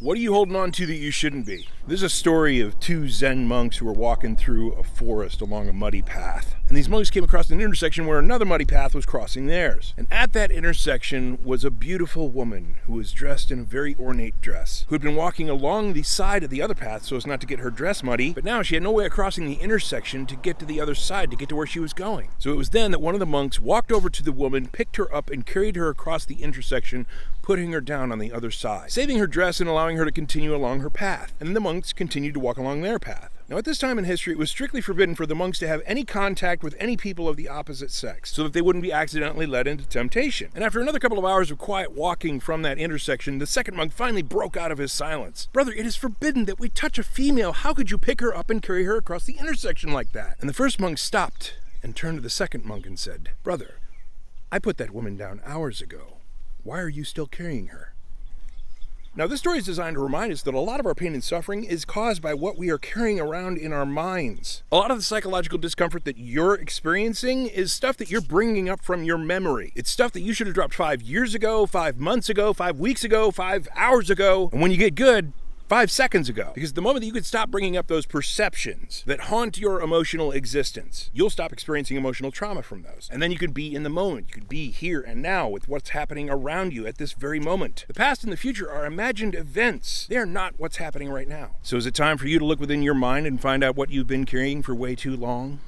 What are you holding on to that you shouldn't be? This is a story of two Zen monks who were walking through a forest along a muddy path. And these monks came across an intersection where another muddy path was crossing theirs. And at that intersection was a beautiful woman who was dressed in a very ornate dress, who had been walking along the side of the other path so as not to get her dress muddy, but now she had no way of crossing the intersection to get to the other side, to get to where she was going. So it was then that one of the monks walked over to the woman, picked her up, and carried her across the intersection, putting her down on the other side, saving her dress and allowing her to continue along her path. And the monks continued to walk along their path. Now, at this time in history, it was strictly forbidden for the monks to have any contact with any people of the opposite sex, so that they wouldn't be accidentally led into temptation. And after another couple of hours of quiet walking from that intersection, the second monk finally broke out of his silence. "Brother, it is forbidden that we touch a female. How could you pick her up and carry her across the intersection like that?" And the first monk stopped and turned to the second monk and said, "Brother, I put that woman down hours ago. Why are you still carrying her?" Now, this story is designed to remind us that a lot of our pain and suffering is caused by what we are carrying around in our minds. A lot of the psychological discomfort that you're experiencing is stuff that you're bringing up from your memory. It's stuff that you should have dropped 5 years ago, 5 months ago, 5 weeks ago, 5 hours ago, and when you get good, 5 seconds ago. Because the moment that you could stop bringing up those perceptions that haunt your emotional existence, you'll stop experiencing emotional trauma from those. And then you could be in the moment. You could be here and now with what's happening around you at this very moment. The past and the future are imagined events. They are not what's happening right now. So is it time for you to look within your mind and find out what you've been carrying for way too long?